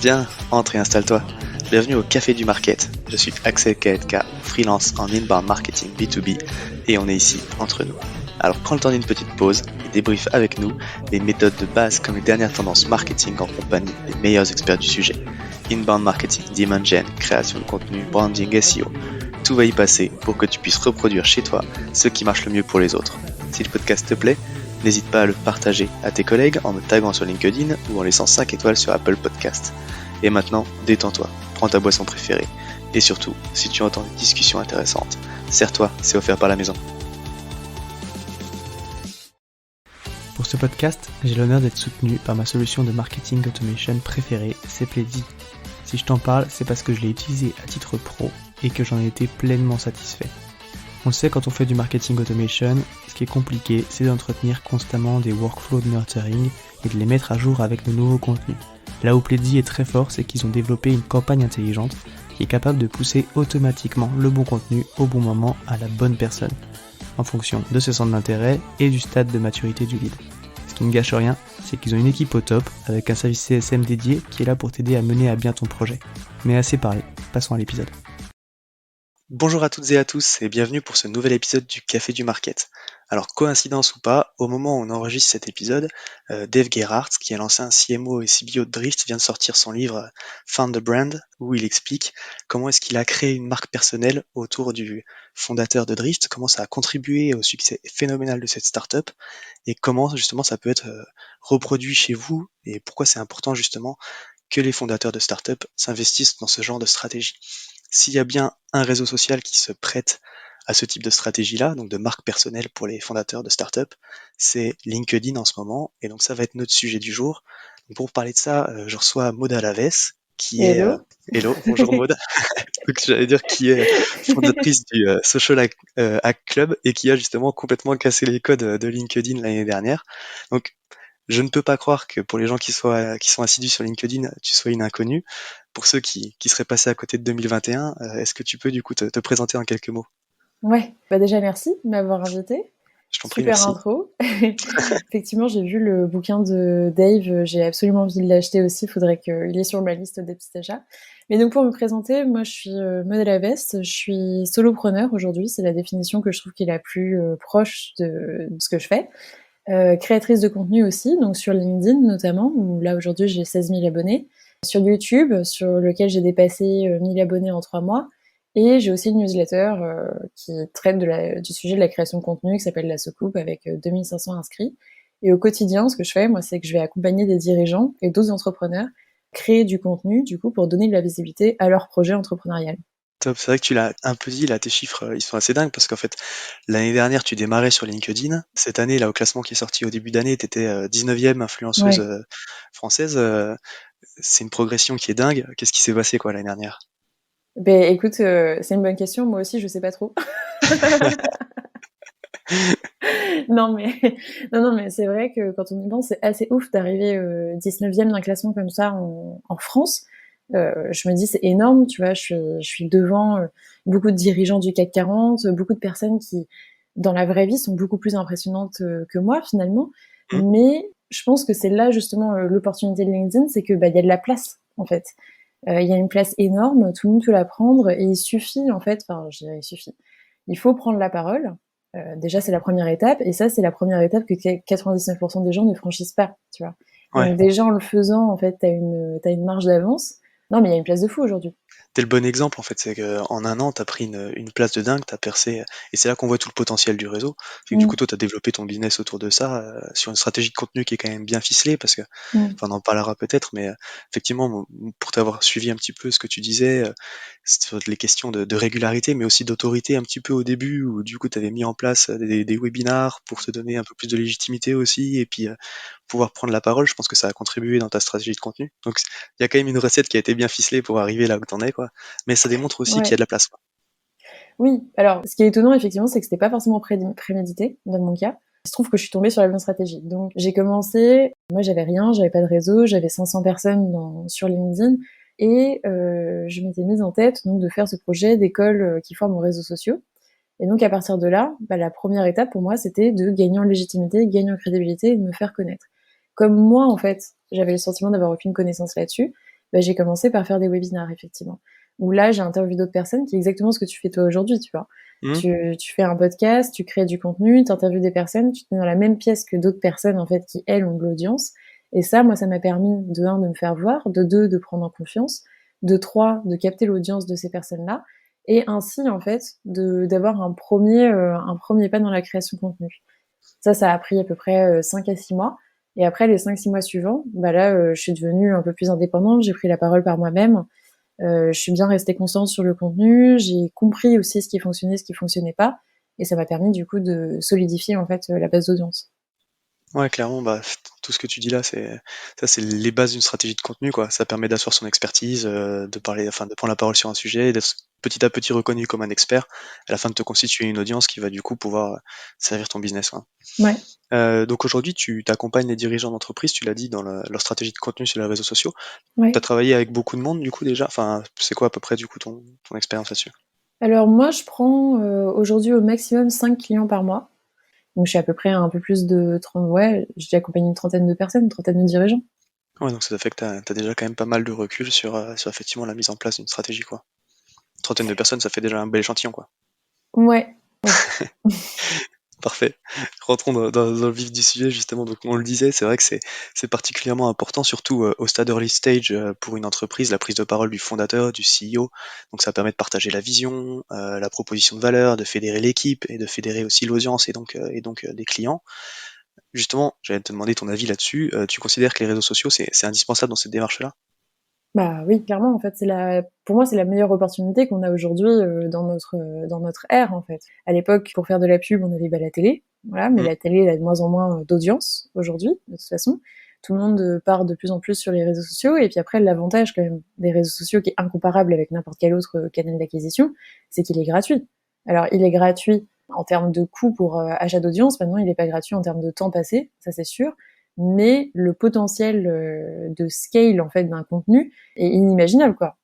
Viens, entre et installe-toi. Bienvenue au Café du Market. Je suis Axel Kaetka, freelance en inbound marketing B2B et on est ici entre nous. Alors prends le temps d'une petite pause et débriefe avec nous les méthodes de base comme les dernières tendances marketing en compagnie des meilleurs experts du sujet. Inbound marketing, demand gen, création de contenu, branding, SEO. Tout va y passer pour que tu puisses reproduire chez toi ce qui marche le mieux pour les autres. Si le podcast te plaît, n'hésite pas à le partager à tes collègues en me taguant sur LinkedIn ou en laissant 5 étoiles sur Apple Podcast. Et maintenant, détends-toi, prends ta boisson préférée. Et surtout, si tu entends une discussion intéressante, serre-toi, c'est offert par la maison. Pour ce podcast, j'ai l'honneur d'être soutenu par ma solution de marketing automation préférée, Sepleady. Si je t'en parle, c'est parce que je l'ai utilisé à titre pro et que j'en ai été pleinement satisfait. On le sait, quand on fait du marketing automation, ce qui est compliqué, c'est d'entretenir constamment des workflows de nurturing et de les mettre à jour avec de nouveaux contenus. Là où Pledzi est très fort, c'est qu'ils ont développé une campagne intelligente qui est capable de pousser automatiquement le bon contenu au bon moment à la bonne personne, en fonction de ses centres d'intérêt et du stade de maturité du lead. Ce qui ne gâche rien, c'est qu'ils ont une équipe au top, avec un service CSM dédié qui est là pour t'aider à mener à bien ton projet. Mais assez parlé, passons à l'épisode. Bonjour à toutes et à tous et bienvenue pour ce nouvel épisode du Café du Market. Alors coïncidence ou pas, au moment où on enregistre cet épisode, Dave Gerhardt, qui est l'ancien CMO et CBO de Drift, vient de sortir son livre Found the Brand, où il explique comment est-ce qu'il a créé une marque personnelle autour du fondateur de Drift, comment ça a contribué au succès phénoménal de cette startup et comment justement ça peut être reproduit chez vous et pourquoi c'est important justement que les fondateurs de startup s'investissent dans ce genre de stratégie. S'il y a bien un réseau social qui se prête à ce type de stratégie-là, donc de marque personnelle pour les fondateurs de start-up, c'est LinkedIn en ce moment, et donc ça va être notre sujet du jour. Donc pour parler de ça, je reçois Maud Alaves, qui est... Hello. Hello, bonjour Maud. Donc j'allais dire qui est fondatrice du Social Hack Club et qui a justement complètement cassé les codes de LinkedIn l'année dernière. Donc je ne peux pas croire que pour les gens qui sont assidus sur LinkedIn, tu sois une inconnue. Pour ceux qui seraient passés à côté de 2021, est-ce que tu peux du coup te présenter en quelques mots? Ouais, bah déjà merci de m'avoir invitée. Je t'en prie, Super merci. intro. Effectivement, j'ai vu le bouquin de Dave, j'ai absolument envie de l'acheter aussi, il faudrait qu'il est sur ma liste des petits achats. Mais donc pour me présenter, moi je suis Maud Alaveste, je suis solopreneur aujourd'hui, c'est la définition que je trouve qui est la plus proche de ce que je fais. Créatrice de contenu aussi, donc sur LinkedIn notamment, où là aujourd'hui j'ai 16 000 abonnés. Sur YouTube, sur lequel j'ai dépassé 1000 abonnés en 3 mois. Et j'ai aussi une newsletter qui traite du sujet de la création de contenu qui s'appelle La Soucoupe avec 2500 inscrits. Et au quotidien, ce que je fais, moi, c'est que je vais accompagner des dirigeants et d'autres entrepreneurs créer du contenu, du coup, pour donner de la visibilité à leur projet entrepreneurial. Top, c'est vrai que tu l'as un peu dit, là, tes chiffres, ils sont assez dingues parce qu'en fait, l'année dernière, tu démarrais sur LinkedIn. Cette année, là, au classement qui est sorti au début d'année, tu étais 19e influenceuse Ouais. française. C'est une progression qui est dingue. Qu'est-ce qui s'est passé, quoi, l'année dernière? Ben écoute, c'est une bonne question. Moi aussi, je sais pas trop. Non mais non, mais c'est vrai que quand on y pense, c'est assez ouf d'arriver 19e d'un classement comme ça en France. Je me dis c'est énorme, tu vois, je suis devant beaucoup de dirigeants du CAC 40, beaucoup de personnes qui, dans la vraie vie, sont beaucoup plus impressionnantes que moi finalement. Mmh. Mais je pense que c'est là justement l'opportunité de LinkedIn, c'est que bah il y a de la place en fait. Il y a une place énorme, tout le monde peut la prendre et il suffit en fait, enfin je dirais il suffit. Il faut prendre la parole. Déjà, c'est la première étape, et ça, c'est la première étape que 99% des gens ne franchissent pas, tu vois. Ouais. Donc déjà, en le faisant, en fait, t'as une marge d'avance. Non, mais il y a une place de fou aujourd'hui. T'es le bon exemple en fait, c'est qu'en un an, t'as pris une place de dingue, t'as percé, et c'est là qu'on voit tout le potentiel du réseau. C'est que du coup, Mm, toi, t'as développé ton business autour de ça, sur une stratégie de contenu qui est quand même bien ficelée, parce que, mm. enfin, on en parlera peut-être, mais effectivement, pour t'avoir suivi un petit peu ce que tu disais, sur les questions de régularité, mais aussi d'autorité un petit peu au début, où du coup, t'avais mis en place des webinars pour te donner un peu plus de légitimité aussi, et puis pouvoir prendre la parole, je pense que ça a contribué dans ta stratégie de contenu. Donc il y a quand même une recette qui a été bien ficelée pour arriver là où t'en es, quoi. Mais ça démontre aussi qu'il y a Ouais. de la place, quoi. Oui, alors, ce qui est étonnant, effectivement, c'est que c'était pas forcément prémédité, dans mon cas. Il se trouve que je suis tombée sur la bonne stratégie. Donc, j'ai commencé, moi, j'avais rien, j'avais pas de réseau, j'avais 500 personnes sur LinkedIn. Et je m'étais mise en tête donc de faire ce projet d'école qui forme aux réseaux sociaux. Et donc à partir de là, la première étape pour moi, c'était de gagner en légitimité, gagner en crédibilité et de me faire connaître. Comme moi, en fait, j'avais le sentiment d'avoir aucune connaissance là-dessus, j'ai commencé par faire des webinaires, effectivement. Où là, j'ai interviewé d'autres personnes, qui est exactement ce que tu fais toi aujourd'hui, tu vois. Mhm. Tu fais un podcast, tu crées du contenu, tu interviews des personnes, tu te mets dans la même pièce que d'autres personnes, en fait, qui, elles, ont de l'audience. Et ça, moi, ça m'a permis, de 1, de me faire voir, de 2, de prendre en confiance, de 3, de capter l'audience de ces personnes-là, et ainsi, en fait, d'avoir un premier pas dans la création de contenu. Ça a pris à peu près 5 à 6 mois. Et après, les 5-6 mois suivants, là, je suis devenue un peu plus indépendante, j'ai pris la parole par moi-même, je suis bien restée constante sur le contenu, j'ai compris aussi ce qui fonctionnait, ce qui fonctionnait pas, et ça m'a permis du coup de solidifier en fait la base d'audience. Ouais, clairement, tout ce que tu dis là, c'est les bases d'une stratégie de contenu, quoi. Ça permet d'asseoir son expertise, de parler, enfin, de prendre la parole sur un sujet, d'être petit à petit reconnu comme un expert, à la fin de te constituer une audience qui va du coup pouvoir servir ton business, quoi. Ouais, Donc aujourd'hui, tu t'accompagnes les dirigeants d'entreprise, tu l'as dit, dans leur stratégie de contenu sur les réseaux sociaux. Tu ouais. as travaillé avec beaucoup de monde, du coup, déjà? Enfin, c'est quoi à peu près, du coup, ton expérience là-dessus? Alors moi, je prends aujourd'hui au maximum 5 clients par mois. Donc je suis à peu près à un peu plus de 30, ouais, j'ai accompagné une trentaine de personnes, une trentaine de dirigeants. Ouais, donc ça fait que t'as déjà quand même pas mal de recul sur effectivement la mise en place d'une stratégie, quoi. Une trentaine de personnes, ça fait déjà un bel échantillon, quoi. Ouais, oui. Parfait. Rentrons dans le vif du sujet, justement. Donc, on le disait, c'est vrai que c'est particulièrement important, surtout au stade early stage pour une entreprise, la prise de parole du fondateur, du CEO. Donc, ça permet de partager la vision, la proposition de valeur, de fédérer l'équipe et de fédérer aussi l'audience et donc des clients. Justement, j'allais te demander ton avis là-dessus. Tu considères que les réseaux sociaux, c'est indispensable dans cette démarche-là? Bah oui, clairement, en fait, pour moi, c'est la meilleure opportunité qu'on a aujourd'hui dans notre ère, en fait. À l'époque, pour faire de la pub, on avait la télé, voilà, mais Mm. la télé, elle a de moins en moins d'audience aujourd'hui, de toute façon. Tout le monde part de plus en plus sur les réseaux sociaux, et puis après, l'avantage quand même des réseaux sociaux qui est incomparable avec n'importe quel autre canal d'acquisition, c'est qu'il est gratuit. Alors, il est gratuit en termes de coût pour achat d'audience, maintenant, il n'est pas gratuit en termes de temps passé, ça c'est sûr, mais le potentiel de scale en fait d'un contenu est inimaginable, quoi.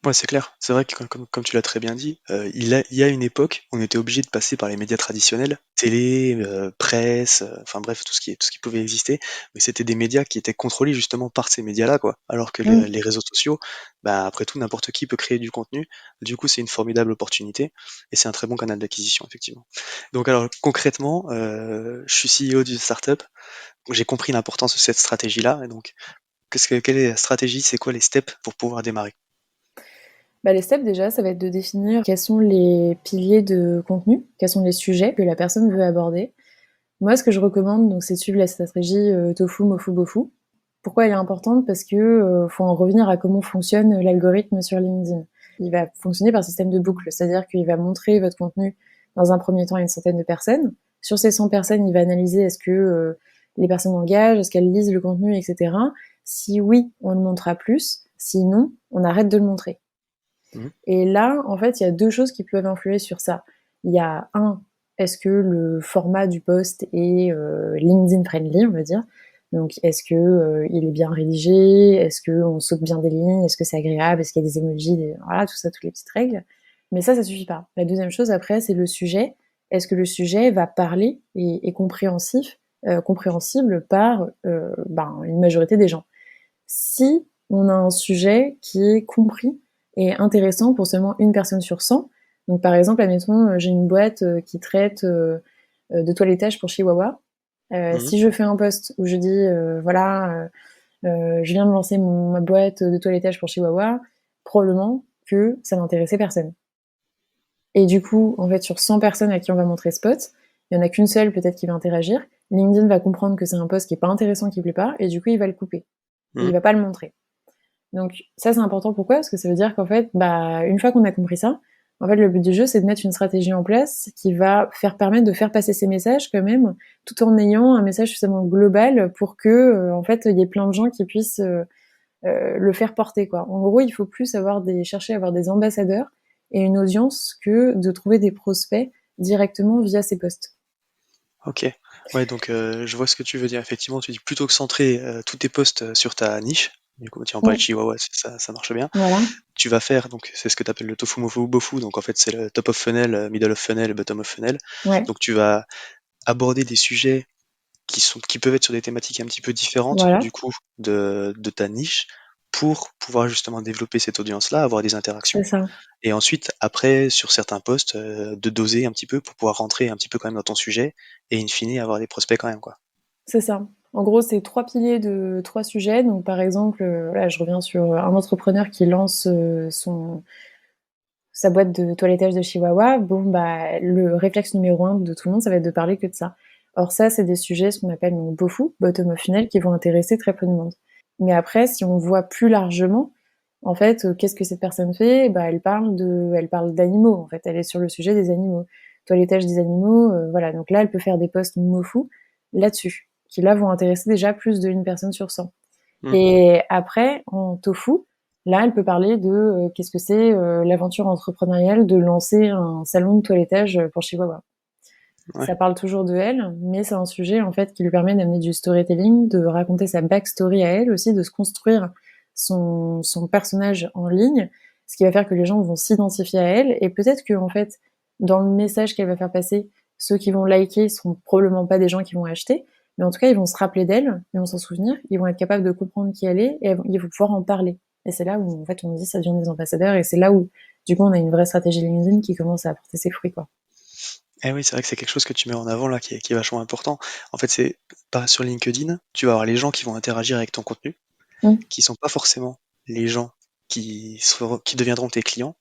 Ouais, c'est clair. C'est vrai que comme tu l'as très bien dit, il y a une époque, on était obligé de passer par les médias traditionnels, télé, presse, enfin bref, tout ce qui pouvait exister, mais c'était des médias qui étaient contrôlés justement par ces médias-là, quoi. Alors que Mm. les réseaux sociaux, après tout, n'importe qui peut créer du contenu. Du coup, c'est une formidable opportunité et c'est un très bon canal d'acquisition, effectivement. Donc alors concrètement, je suis CEO d'une startup, donc j'ai compris l'importance de cette stratégie-là, et donc quelle est la stratégie? C'est quoi les steps pour pouvoir démarrer? Les steps déjà, ça va être de définir quels sont les piliers de contenu, quels sont les sujets que la personne veut aborder. Moi, ce que je recommande, donc, c'est de suivre la stratégie tofu, mofu, bofu. Pourquoi elle est importante? Parce que faut en revenir à comment fonctionne l'algorithme sur LinkedIn. Il va fonctionner par système de boucle, c'est-à-dire qu'il va montrer votre contenu dans un premier temps à une centaine de personnes. Sur ces 100 personnes, il va analyser est-ce que les personnes engagent, est-ce qu'elles lisent le contenu, etc. Si oui, on le montrera plus. Sinon, on arrête de le montrer. Mmh. Et là, en fait, il y a deux choses qui peuvent influer sur ça. Il y a un, est-ce que le format du post est LinkedIn friendly, on va dire. Donc, est-ce que il est bien rédigé? Est-ce que on saute bien des lignes? Est-ce que c'est agréable? Est-ce qu'il y a des emojis? Voilà, tout ça, toutes les petites règles. Mais ça suffit pas. La deuxième chose après, c'est le sujet. Est-ce que le sujet va parler et est compréhensible par une majorité des gens? Si on a un sujet qui est compris et intéressant pour seulement une personne sur 100, donc par exemple, admettons, j'ai une boîte qui traite de toilettage pour Chihuahua. Mmh. Si je fais un post où je dis, voilà, je viens de lancer ma boîte de toilettage pour Chihuahua, probablement que ça n'intéressait personne. Et du coup, en fait, sur 100 personnes à qui on va montrer ce post, il y en a qu'une seule peut-être qui va interagir. LinkedIn va comprendre que c'est un post qui est pas intéressant, qui plaît pas, et du coup, il va le couper. Et il Mmh. va pas le montrer. Donc ça, c'est important. Pourquoi? Parce que ça veut dire qu'en fait, une fois qu'on a compris ça, en fait, le but du jeu, c'est de mettre une stratégie en place qui va permettre de faire passer ces messages quand même, tout en ayant un message suffisamment global pour que, en fait, il y ait plein de gens qui puissent le faire porter, quoi. En gros, il faut plus chercher à avoir des ambassadeurs et une audience que de trouver des prospects directement via ces posts. OK. Ouais, donc je vois ce que tu veux dire. Effectivement, tu dis plutôt que centrer tous tes posts sur ta niche, Du coup, tu en parlais de Ouais, Chihuahua, ça marche bien. voilà, Tu vas faire, donc c'est ce que tu appelles le tofu mofu bofu, donc en fait c'est le top of funnel, middle of funnel et bottom of funnel. ouais, Donc tu vas aborder des sujets qui peuvent être sur des thématiques un petit peu différentes voilà, du coup de ta niche pour pouvoir justement développer cette audience-là, avoir des c'est interactions. ça, Et ensuite, après, sur certains postes, de doser un petit peu pour pouvoir rentrer un petit peu quand même dans ton sujet et in fine avoir des prospects quand même, quoi. c'est ça. En gros, c'est 3 piliers de 3 sujets. Donc par exemple, là, je reviens sur un entrepreneur qui lance, son sa boîte de toilettage de Chihuahua. Bon, bah, le réflexe numéro 1 de tout le monde, ça va être de parler que de ça. Or ça, c'est des sujets, ce qu'on appelle donc BOFU, bottom of funnel, qui vont intéresser très peu de monde. Mais après, si on voit plus largement, en fait, qu'est-ce que cette personne fait? Bah, elle parle d'animaux, en fait. Elle est sur le sujet des animaux. Toilettage des animaux, voilà. Donc là, elle peut faire des posts MOFU là-dessus, qui là vont intéresser déjà plus d'une personne sur 100. Mmh. Et après, en tofu, là, elle peut parler de qu'est-ce que c'est l'aventure entrepreneuriale de lancer un salon de toilettage pour Chihuahua. Ouais. Ça parle toujours de elle, mais c'est un sujet en fait qui lui permet d'amener du storytelling, de raconter sa backstory à elle aussi, de se construire son personnage en ligne, ce qui va faire que les gens vont s'identifier à elle et peut-être que en fait dans le message qu'elle va faire passer, ceux qui vont liker seront probablement pas des gens qui vont acheter, mais en tout cas ils vont se rappeler d'elle, ils vont s'en souvenir, ils vont être capables de comprendre qui elle est et ils vont pouvoir en parler. Et c'est là où en fait on dit ça devient des ambassadeurs et c'est là où du coup on a une vraie stratégie LinkedIn qui commence à apporter ses fruits quoi. Eh oui, c'est vrai que c'est quelque chose que tu mets en avant là qui est vachement important. En fait, c'est pas sur LinkedIn, tu vas avoir les gens qui vont interagir avec ton contenu, Mm. qui sont pas forcément les gens qui deviendront tes clients,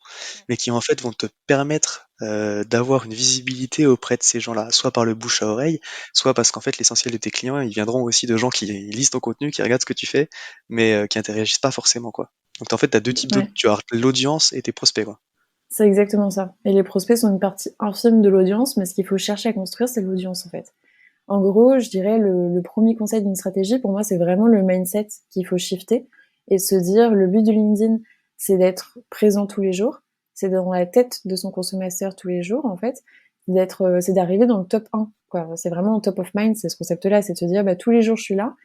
mais qui en fait vont te permettre d'avoir une visibilité auprès de ces gens-là, soit par le bouche à oreille, soit parce qu'en fait l'essentiel de tes clients, ils viendront aussi de gens qui lisent ton contenu, qui regardent ce que tu fais, mais qui interagissent pas forcément quoi. Donc en fait, tu as deux types Ouais. tu as l'audience et tes prospects quoi. C'est exactement ça. Et les prospects sont une partie infime de l'audience, mais ce qu'il faut chercher à construire, c'est l'audience en fait. En gros, je dirais le premier conseil d'une stratégie, pour moi, c'est vraiment le mindset qu'il faut shifter et se dire le but de LinkedIn, c'est d'être présent tous les jours, c'est dans la tête de son consommateur tous les jours en fait, c'est d'arriver dans le top 1 quoi. C'est vraiment top of mind, c'est ce concept-là, c'est de se dire bah tous les jours je suis là,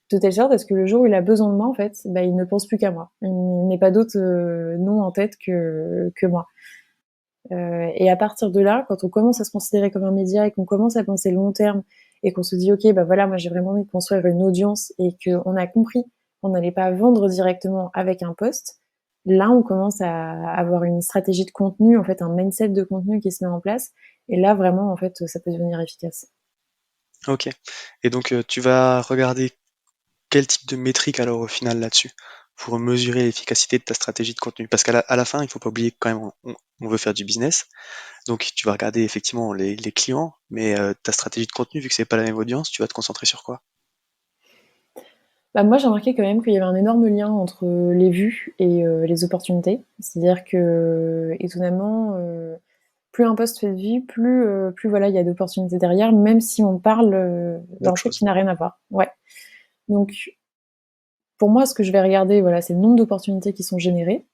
de telle sorte à ce que le jour où il a besoin de moi en fait, bah il ne pense plus qu'à moi. Il n'est pas d'autre nom en tête que moi. Et à partir de là, quand on commence à se considérer comme un média et qu'on commence à penser long terme et qu'on se dit ok bah voilà moi j'ai vraiment envie de construire une audience et qu'on a compris qu'on n'allait pas vendre directement avec un post, là on commence à avoir une stratégie de contenu, en fait un mindset de contenu qui se met en place et là vraiment en fait ça peut devenir efficace. Ok. Et donc tu vas regarder quel type de métrique alors au final là-dessus pour mesurer l'efficacité de ta stratégie de contenu? Parce à la fin, il faut pas oublier que quand même on veut faire du business. Donc tu vas regarder effectivement les clients, mais ta stratégie de contenu, vu que c'est pas la même audience, tu vas te concentrer sur quoi? Bah, moi, j'ai remarqué quand même qu'il y avait un énorme lien entre les vues et les opportunités. C'est-à-dire que, étonnamment, plus un post fait de vues, plus voilà, il y a d'opportunités derrière, même si on parle d'un D'autres truc choses. qui n'a rien à voir. Ouais. Donc, pour moi, ce que je vais regarder, voilà, c'est le nombre d'opportunités qui sont générées.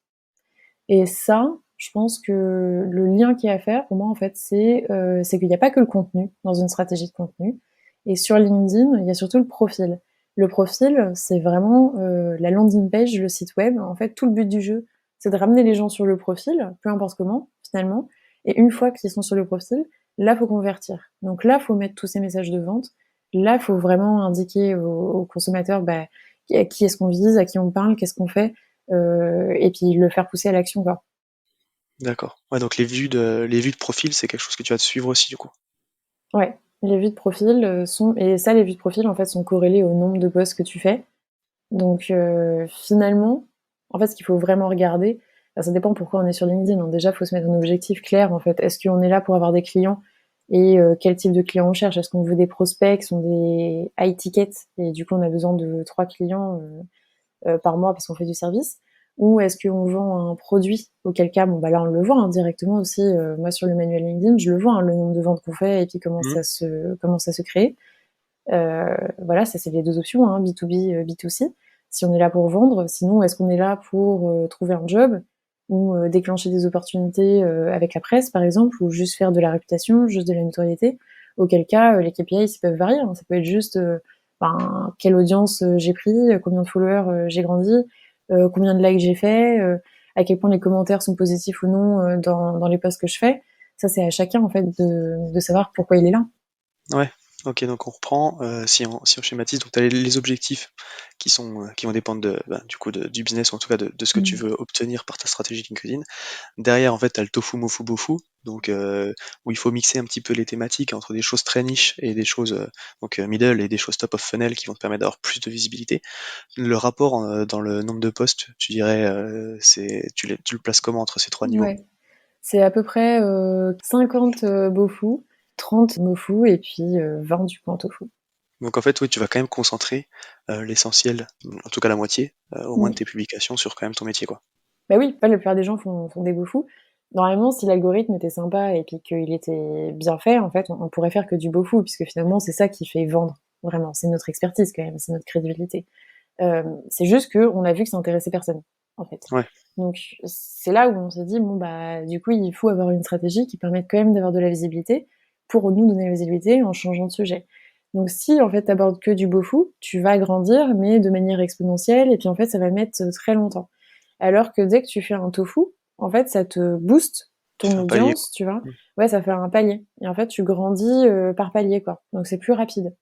Et ça, je pense que le lien qu'il y a à faire, pour moi, en fait, c'est qu'il n'y a pas que le contenu dans une stratégie de contenu. Et sur LinkedIn, il y a surtout le profil. Le profil, c'est vraiment la landing page, le site web. En fait, tout le but du jeu, c'est de ramener les gens sur le profil, peu importe comment, finalement. Et une fois qu'ils sont sur le profil, là, faut convertir. Donc là, faut mettre tous ces messages de vente. Là, faut vraiment indiquer aux consommateurs bah, à qui est-ce qu'on vise, à qui on parle, qu'est-ce qu'on fait, et puis le faire pousser à l'action, quoi. D'accord. Ouais, donc les vues de profil, c'est quelque chose que tu vas te suivre aussi du coup. Ouais, les vues de profil sont et ça, les vues de profil, en fait, sont corrélées au nombre de posts que tu fais. Donc, finalement, en fait, ce qu'il faut vraiment regarder, bah, ça dépend pourquoi on est sur LinkedIn, hein. Déjà, il faut se mettre un objectif clair, en fait. Est-ce qu'on est là pour avoir des clients et quel type de clients on cherche? Est-ce qu'on veut des prospects qui sont des high tickets et du coup, on a besoin de 3 clients, par mois parce qu'on fait du service, ou est-ce qu'on vend un produit, auquel cas bon bah là on le voit hein, directement aussi, moi sur le manuel LinkedIn je le vois hein, le nombre de ventes qu'on fait et puis Mhm. comment ça se crée. Voilà, ça c'est les deux options hein, B2B, B2C, si on est là pour vendre. Sinon est-ce qu'on est là pour trouver un job ou déclencher des opportunités avec la presse par exemple, ou juste faire de la réputation, juste de la notoriété, auquel cas les KPI ils peuvent varier hein. Ça peut être juste quelle audience j'ai pris, combien de followers j'ai grandi, combien de likes j'ai fait, à quel point les commentaires sont positifs ou non dans les posts que je fais. Ça, c'est à chacun en fait de savoir pourquoi il est là. Ouais, ok, donc on reprend. Si on schématise, donc tu as les objectifs qui vont dépendre du coup du business, ou en tout cas de ce que tu veux obtenir par ta stratégie LinkedIn. Derrière, en fait, tu as le tofu, mofu, bofu, donc où il faut mixer un petit peu les thématiques entre des choses très niches et des choses middle et des choses top of funnel qui vont te permettre d'avoir plus de visibilité. Le rapport dans le nombre de posts, tu dirais, tu le places comment entre ces trois niveaux? Ouais. C'est à peu près 50 bofu, 30 mofu et puis 20 du coup en tofu. Donc en fait, oui, tu vas quand même concentrer l'essentiel, en tout cas la moitié, au moins de tes publications sur quand même ton métier, quoi. Bah oui, pas la plupart des gens font des bofus. Normalement, si l'algorithme était sympa et puis qu'il était bien fait, en fait, on pourrait faire que du bofu, puisque finalement, c'est ça qui fait vendre, vraiment. C'est notre expertise quand même, c'est notre crédibilité. C'est juste qu'on a vu que ça intéressait personne, en fait. Ouais, Donc c'est là où on s'est dit, bon bah du coup, il faut avoir une stratégie qui permette quand même d'avoir de la visibilité pour nous donner la visibilité en changeant de sujet. Donc si en fait t'abordes que du bofu, tu vas grandir mais de manière exponentielle et puis en fait ça va mettre très longtemps. Alors que dès que tu fais un tofu, en fait ça te booste tu fais ton un palier, quoi. audience, tu vois. Mm. Ouais, ça fait un palier. Et en fait tu grandis par palier quoi. Donc c'est plus rapide.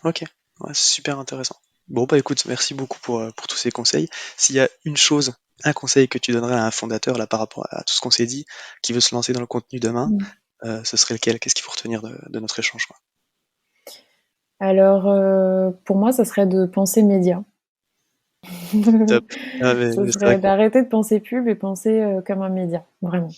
Ok, ouais, c'est super intéressant. Bon, bah écoute, merci beaucoup pour tous ces conseils. S'il y a un conseil que tu donnerais à un fondateur là par rapport à tout ce qu'on s'est dit, qui veut se lancer dans le contenu demain, ce serait lequel? Qu'est-ce qu'il faut retenir de notre échange, quoi? Alors pour moi ça serait de penser média. Top. Ah, mais Ce c'est vrai serait qu'on d'arrêter de penser pub et penser comme un média, vraiment.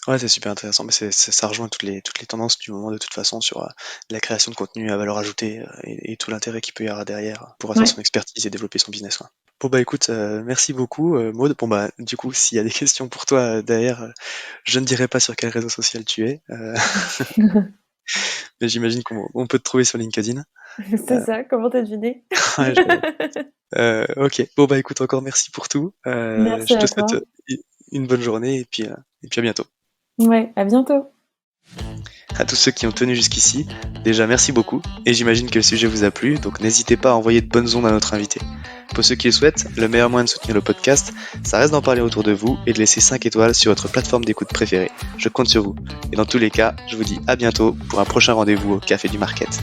Ouais, c'est super intéressant, mais ça rejoint toutes les tendances du moment de toute façon sur la création de contenu à valeur ajoutée et tout l'intérêt qu'il peut y avoir derrière pour avoir Ouais. son expertise et développer son business, quoi. Bon bah écoute, merci beaucoup Maud. Bon bah du coup s'il y a des questions pour toi derrière, je ne dirai pas sur quel réseau social tu es, mais j'imagine qu'on peut te trouver sur LinkedIn. C'est ça, comment t'as deviné? Ouais, ok. Bon bah écoute encore merci pour tout. Merci Je te à souhaite toi. une bonne journée et puis à bientôt. Ouais, à bientôt. À tous ceux qui ont tenu jusqu'ici, déjà merci beaucoup, et j'imagine que le sujet vous a plu, donc n'hésitez pas à envoyer de bonnes ondes à notre invité. Pour ceux qui le souhaitent, le meilleur moyen de soutenir le podcast, ça reste d'en parler autour de vous et de laisser 5 étoiles sur votre plateforme d'écoute préférée. Je compte sur vous. Et dans tous les cas, je vous dis à bientôt pour un prochain rendez-vous au Café du Market.